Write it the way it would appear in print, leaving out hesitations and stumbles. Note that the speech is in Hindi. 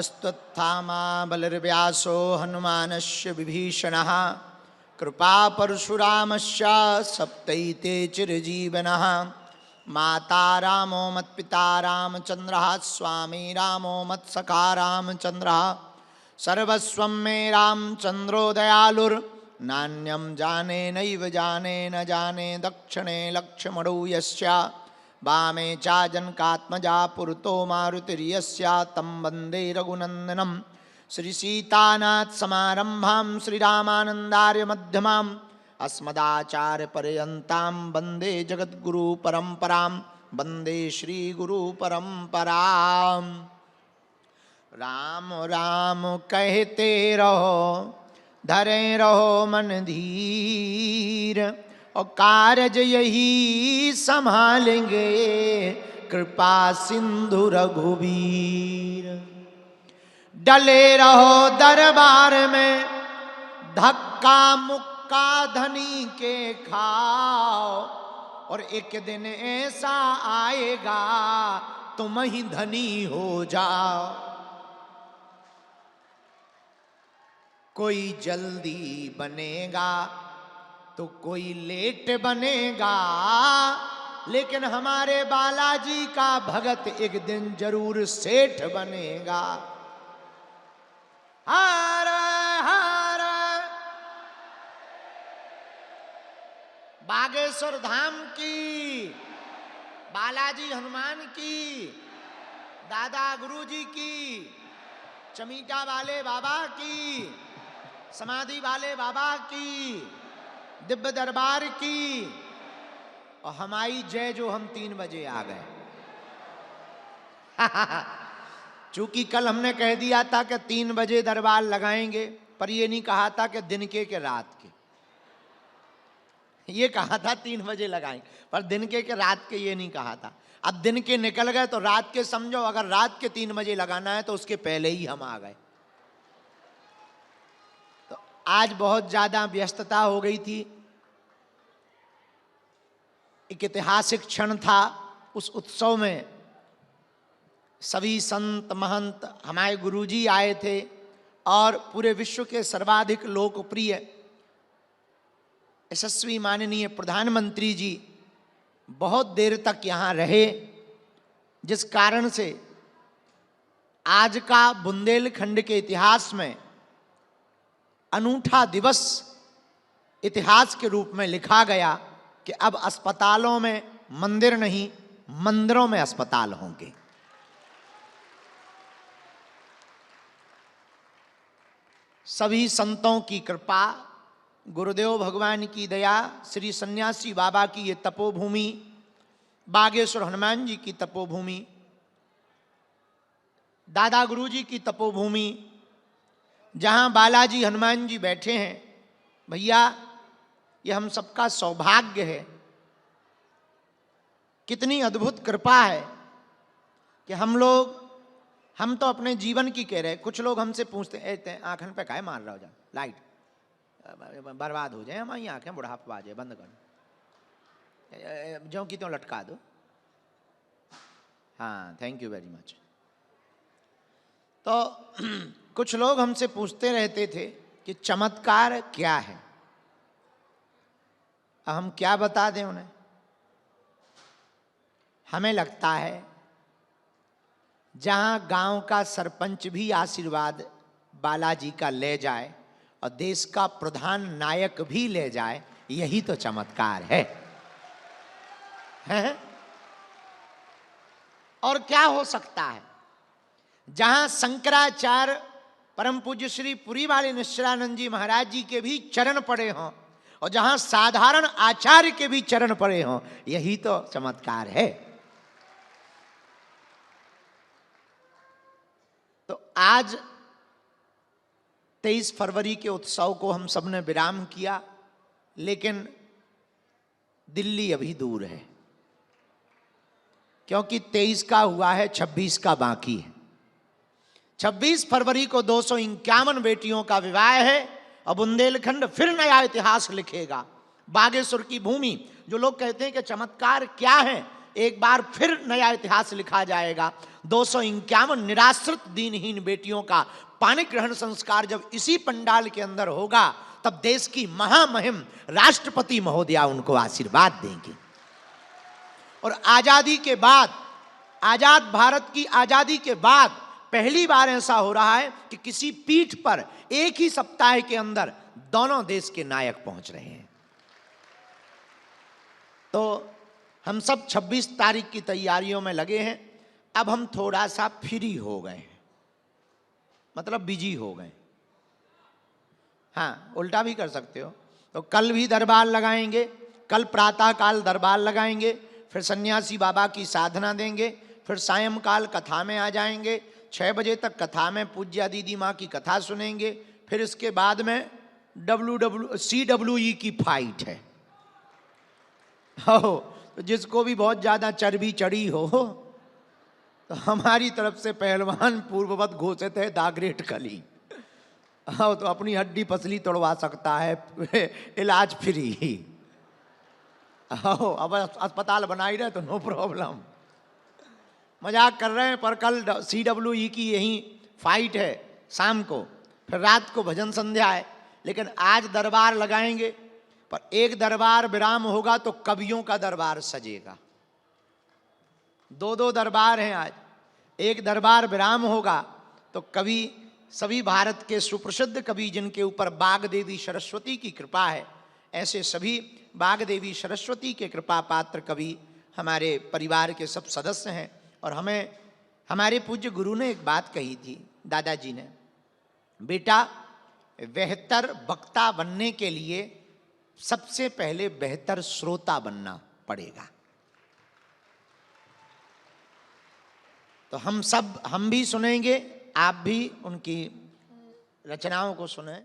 अश्वत्थामा बलिर्व्यासो हनुमानस्य विभीषणः कृपा परशुरामस्य सप्तैते चिरजीवनः। माता रामो मत्पिता रामचन्द्रः स्वामी रामो मत्सखा रामचन्द्रः। सर्वस्वं मे रामचन्द्रो दयालुर्नान्यं जाने नैव जाने न जाने दक्षिणे लक्ष्मणो यस्य वामे चाजनकात्मजा पुरतो मारुतिर्यस्य तं वन्दे रघुनन्दनं। श्रीसीतानाथ समारम्भां श्रीरामानन्दार्य मध्यमाम् अस्मदाचार्यपर्यन्तां वन्दे जगद्गुरुपरम्परां वन्दे श्रीगुरुपरम्पराम्। राम राम कहते रहो धरे रहो मन धीर और कारज यही संभालेंगे कृपा सिंधु रघुवीर। डले रहो दरबार में धक्का मुक्का धनी के खाओ और एक दिन ऐसा आएगा तुम ही धनी हो जाओ। कोई जल्दी बनेगा तो कोई लेट बनेगा, लेकिन हमारे बालाजी का भगत एक दिन जरूर सेठ बनेगा। हर हर बागेश्वर धाम की, बालाजी हनुमान की, दादा गुरुजी की, चमीटा वाले बाबा की, समाधि वाले बाबा की, दिव्य दरबार की, और हमारी जय जो हम 3 बजे आ गए। चूंकि कल हमने कह दिया था कि 3 बजे दरबार लगाएंगे, पर ये नहीं कहा था कि दिन के रात के। ये कहा था 3 बजे लगाएंगे, पर दिन के रात के ये नहीं कहा था। अब दिन के निकल गए तो रात के समझो, अगर रात के 3 बजे लगाना है तो उसके पहले ही हम आ गए। तो आज बहुत ज्यादा व्यस्तता हो गई थी। एक ऐतिहासिक क्षण था, उस उत्सव में सभी संत महंत हमारे गुरुजी आए थे और पूरे विश्व के सर्वाधिक लोकप्रिय यशस्वी माननीय प्रधानमंत्री जी बहुत देर तक यहाँ रहे, जिस कारण से आज का बुंदेलखंड के इतिहास में अनूठा दिवस इतिहास के रूप में लिखा गया कि अब अस्पतालों में मंदिर नहीं, मंदिरों में अस्पताल होंगे। सभी संतों की कृपा, गुरुदेव भगवान की दया, श्री सन्यासी बाबा की ये तपोभूमि, बागेश्वर हनुमान जी की तपोभूमि, दादा गुरुजी की तपोभूमि, जहां बालाजी हनुमान जी बैठे हैं, भैया ये हम सबका सौभाग्य है। कितनी अद्भुत कृपा है कि हम तो अपने जीवन की कह रहे हैं। कुछ लोग हमसे पूछते हैं आंखन पे काहे मार रहा हो, जा लाइट बर्बाद हो जाए, हमारी आंखें बुढ़ापा आ जाए, बंद कर जो की त्यों लटका दो। हाँ, थैंक यू वेरी मच। तो कुछ लोग हमसे पूछते रहते थे कि चमत्कार क्या है। हम क्या बता दें उन्हें। हमें लगता है जहां गांव का सरपंच भी आशीर्वाद बालाजी का ले जाए और देश का प्रधान नायक भी ले जाए, यही तो चमत्कार है, हैं? और क्या हो सकता है। जहां शंकराचार्य परम पूज्य श्री पुरी वाले निश्चलानंद जी महाराज जी के भी चरण पड़े हों और जहां साधारण आचार्य के भी चरण पड़े हों, यही तो चमत्कार है। तो आज 23 फरवरी के उत्सव को हम सब ने विराम किया, लेकिन दिल्ली अभी दूर है, क्योंकि 23 का हुआ है, 26 का बाकी है। 26 फरवरी को 251 बेटियों का विवाह है और बुंदेलखंड फिर नया इतिहास लिखेगा। बागेश्वर की भूमि, जो लोग कहते हैं कि चमत्कार क्या है, एक बार फिर नया इतिहास लिखा जाएगा। 251 निराश्रित दीनहीन बेटियों का पानी ग्रहण संस्कार जब इसी पंडाल के अंदर होगा, तब देश की महामहिम राष्ट्रपति महोदया उनको आशीर्वाद देंगी। और आजादी के बाद, आजाद भारत की आजादी के बाद पहली बार ऐसा हो रहा है कि किसी पीठ पर एक ही सप्ताह के अंदर दोनों देश के नायक पहुंच रहे हैं। तो हम सब 26 तारीख की तैयारियों में लगे हैं। अब हम थोड़ा सा फ्री हो गए हैं, मतलब बिजी हो गए। हाँ, उल्टा भी कर सकते हो। तो कल भी दरबार लगाएंगे, कल प्रातःकाल दरबार लगाएंगे, फिर सन्यासी बाबा की साधना देंगे, फिर सायंकाल कथा में आ जाएंगे। 6 बजे तक कथा में पूज्या दीदी माँ की कथा सुनेंगे। फिर इसके बाद में CWE की फाइट है। हो, तो जिसको भी बहुत ज़्यादा चर्बी चढ़ी हो, तो हमारी तरफ से पहलवान पूर्ववत घोषित है दाग्रेट कली। हाँ, तो अपनी हड्डी पसली तोड़वा सकता है, इलाज फ्री। हाँ, अब अस्पताल बना ही रहे तो नो प्रॉब्लम। मजाक कर रहे हैं, पर कल CWE की यही फाइट है शाम को, फिर रात को भजन संध्या है। लेकिन आज दरबार लगाएंगे, पर एक दरबार विराम होगा तो कवियों का दरबार सजेगा। 2 दरबार हैं आज। एक दरबार विराम होगा तो कवि, सभी भारत के सुप्रसिद्ध कवि जिनके ऊपर बागदेवी सरस्वती की कृपा है, ऐसे सभी बागदेवी सरस्वती के कृपा पात्र कवि हमारे परिवार के सब सदस्य हैं। और हमें हमारे पूज्य गुरु ने एक बात कही थी, दादाजी ने, बेटा बेहतर वक्ता बनने के लिए सबसे पहले बेहतर श्रोता बनना पड़ेगा। तो हम भी सुनेंगे, आप भी उनकी रचनाओं को सुने।